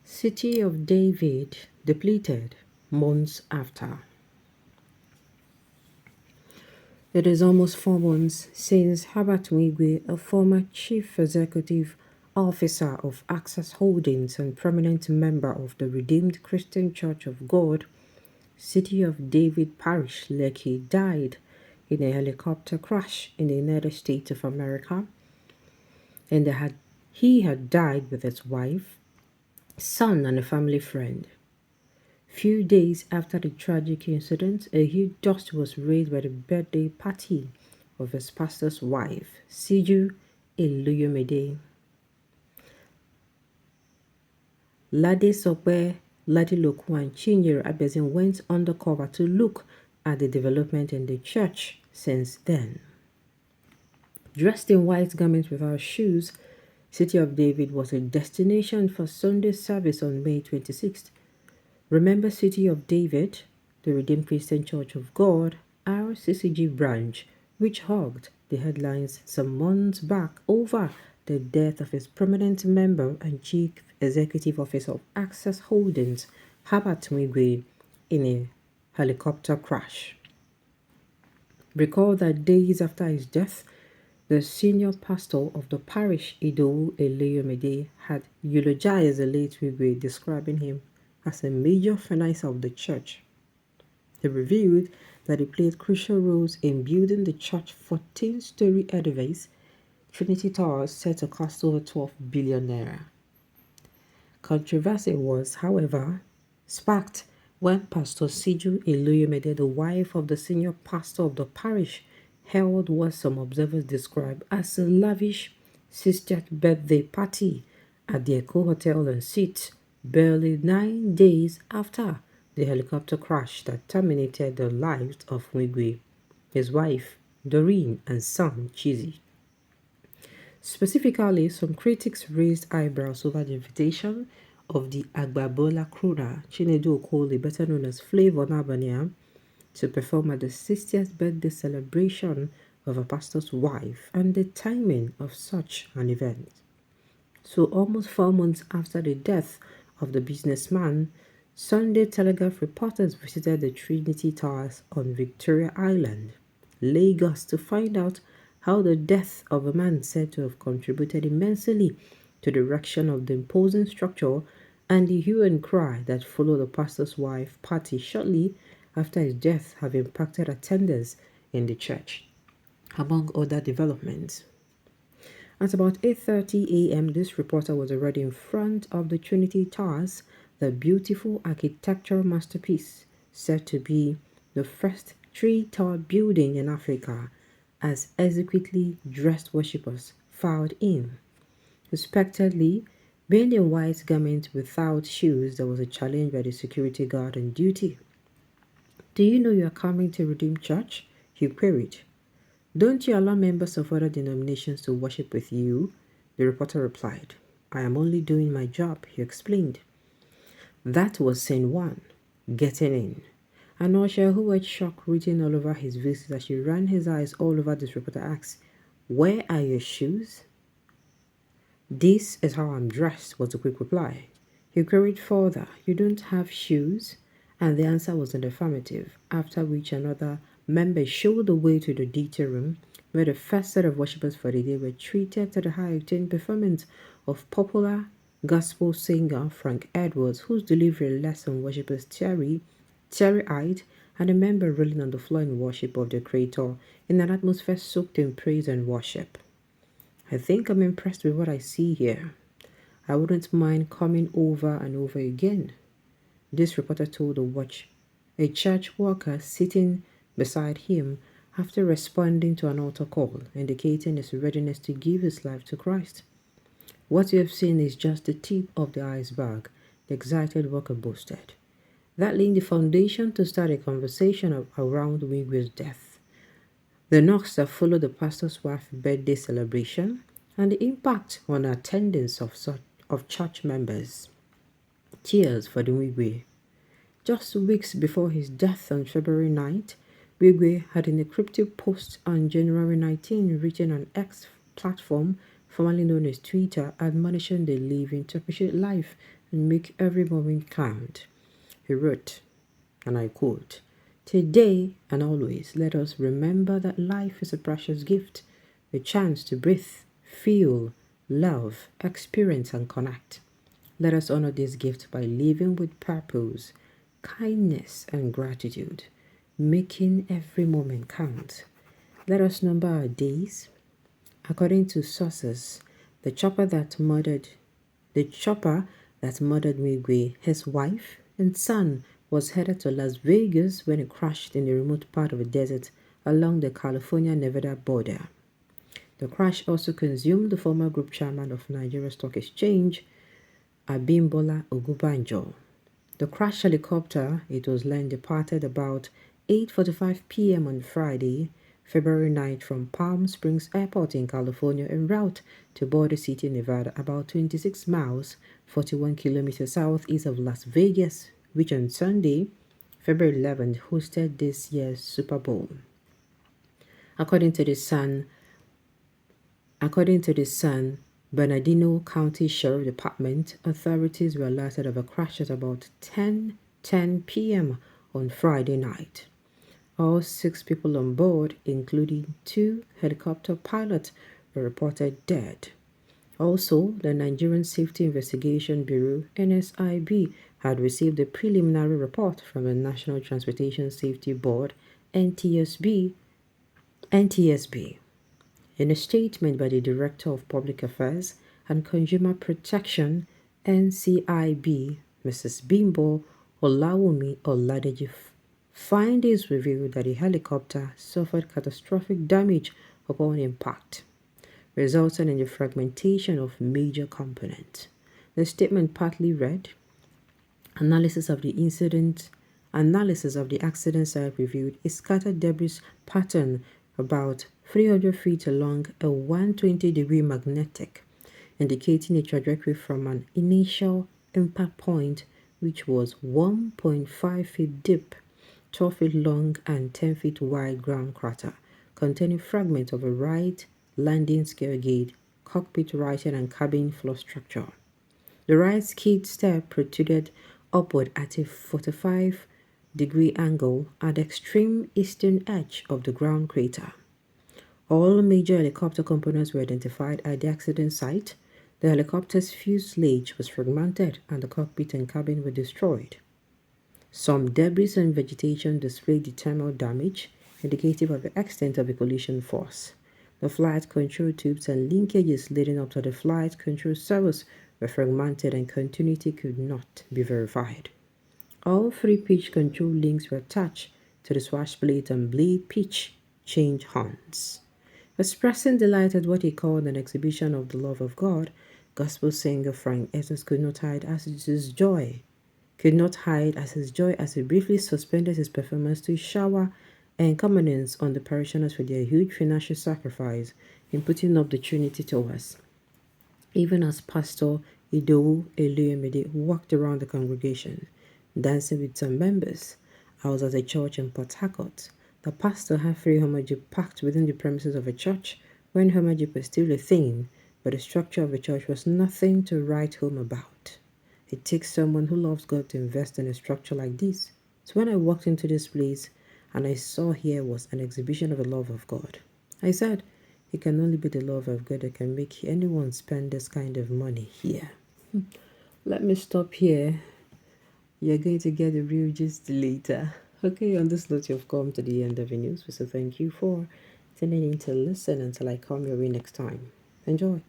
City of David depleted months after. It is almost 4 months since Herbert Wigwe, a former chief executive officer of Access Holdings and prominent member of the Redeemed Christian Church of God, City of David Parish, Lekki, died in a helicopter crash in the United States of America, and he had died with his wife, son, and a family friend. Few days after the tragic incident, a huge dust was raised by the birthday party of his pastor's wife, Siju Eluyomede. Lade Sope, Ladiloku, and Chinyere Abezin went undercover to look at the development in the church since then. Dressed in white garments without shoes, City of David was a destination for Sunday service on May 26th. Remember City of David, the Redeemed Christian Church of God, Rccg branch, which hogged the headlines some months back over the death of its prominent member and chief executive officer of Access Holdings, Herbert Wigwe, in a helicopter crash. Recall that days after his death, the senior pastor of the parish, Idowu Eleyomide, had eulogized the late Wigwe, describing him as a major financer of the church. He revealed that he played crucial roles in building the church's 14-story edifice, Trinity Towers, set to cost over 12 billion naira. Controversy was, however, sparked when Pastor Siju Eluyomede, the wife of the senior pastor of the parish, held what some observers describe as a lavish sister's birthday party at the Echo Hotel and Suites, barely 9 days after the helicopter crash that terminated the lives of Wigwe, his wife, Doreen, and son, Chizzy. Specifically, some critics raised eyebrows over the invitation of the Agbabola crooner Chinedu Okoli, better known as Flavor Nabania, to perform at the 60th birthday celebration of a pastor's wife, and the timing of such an event. So almost 4 months after the death of the businessman, Sunday Telegraph reporters visited the Trinity Towers on Victoria Island, Lagos, to find out how the death of a man said to have contributed immensely to the erection of the imposing structure and the hue and cry that followed the pastor's wife party shortly after his death have impacted attendance in the church, among other developments. At about 8:30 a.m., this reporter was already in front of the Trinity Towers, the beautiful architectural masterpiece said to be the first three-tower building in Africa, as exquisitely dressed worshippers filed in. Expectedly, being in white garments without shoes, there was a challenge by the security guard on duty. "Do you know you are coming to Redeemed Church?" he queried. "Don't you allow members of other denominations to worship with you?" the reporter replied. "I am only doing my job," he explained. That was scene one, getting in. An usher who had shock written all over his face as he ran his eyes all over this reporter asked, "Where are your shoes?" "This is how I'm dressed," was the quick reply. He queried further, "You don't have shoes?" And the answer was in the affirmative, after which another member showed the way to the detail room, where the first set of worshippers for the day were treated to the high-octane performance of popular gospel singer Frank Edwards, whose delivery lesson worshippers teary-eyed, and a member rolling on the floor in worship of their Creator in an atmosphere soaked in praise and worship. "I think I'm impressed with what I see here. I wouldn't mind coming over and over again," this reporter told a church worker sitting beside him after responding to an altar call, indicating his readiness to give his life to Christ. "What you have seen is just the tip of the iceberg," the excited worker boasted. That laying the foundation to start a conversation around Wigwe'S death, the knocks that followed the pastor's wife's birthday celebration, and the impact on attendance of church members. Cheers for the Wigwe. Just weeks before his death on February 9th, Wigwe had in a cryptic post on January 19 written on X platform, formerly known as Twitter, admonishing the living to appreciate life and make every moment count. He wrote, and I quote, "Today and always let us remember that life is a precious gift, a chance to breathe, feel, love, experience, and connect. Let us honor this gift by living with purpose, kindness, and gratitude, making every moment count. Let us number our days. According to sources, the chopper that murdered Wigwe, his wife and son, was headed to Las Vegas when it crashed in a remote part of a desert along the California-Nevada border. The crash also consumed the former group chairman of Nigeria Stock Exchange, Abimbola Ogunbanjo. The crashed helicopter, it was learned, departed about 8:45 p.m. on Friday, February 9th from Palm Springs Airport in California en route to Boulder City, Nevada, about 26 miles, 41 kilometers southeast of Las Vegas, which on Sunday, February 11th, hosted this year's Super Bowl. According to the San Bernardino County Sheriff Department, authorities were alerted of a crash at about 10:10 p.m. on Friday night. All 6 people on board, including 2 helicopter pilots, were reported dead. Also, the Nigerian Safety Investigation Bureau, NSIB, had received a preliminary report from the National Transportation Safety Board, NTSB. In a statement by the Director of Public Affairs and Consumer Protection, NCIB, Mrs. Bimbo Olawumi Oladeji, findings revealed that the helicopter suffered catastrophic damage upon impact, resulting in the fragmentation of major components. The statement partly read, Analysis of the accident site revealed a scattered debris pattern about 300 feet along a 120-degree magnetic, indicating a trajectory from an initial impact point, which was 1.5 feet deep, 12 feet long, and 10 feet wide ground crater, containing fragments of a right landing scale gate, cockpit writing, and cabin floor structure. The right skid step protruded upward at a 45-degree angle at the extreme eastern edge of the ground crater. All major helicopter components were identified at the accident site. The helicopter's fuselage was fragmented and the cockpit and cabin were destroyed. Some debris and vegetation displayed the thermal damage, indicative of the extent of the collision force. The flight control tubes and linkages leading up to the flight control service were fragmented and continuity could not be verified. All 3 pitch control links were attached to the swash plate and blade pitch change horns. Expressing delight at what he called an exhibition of the love of God, gospel singer Frank Etos could not hide as his joy as he briefly suspended his performance to shower encomiums on the parishioners for their huge financial sacrifice in putting up the Trinity to us. Even as Pastor Idowu Eluyemide walked around the congregation, dancing with some members, I was at a church in Port Harcourt. The pastor had 3 Homer Jeep parked within the premises of a church when Homer Jeep was still a thing, but the structure of the church was nothing to write home about. It takes someone who loves God to invest in a structure like this. So when I walked into this place and I saw here was an exhibition of the love of God, I said, it can only be the love of God that can make anyone spend this kind of money here. Let me stop here. You're going to get the real gist later. Okay, on this note, you've come to the end of the news. So thank you for tuning in to listen until I come your way next time. Enjoy.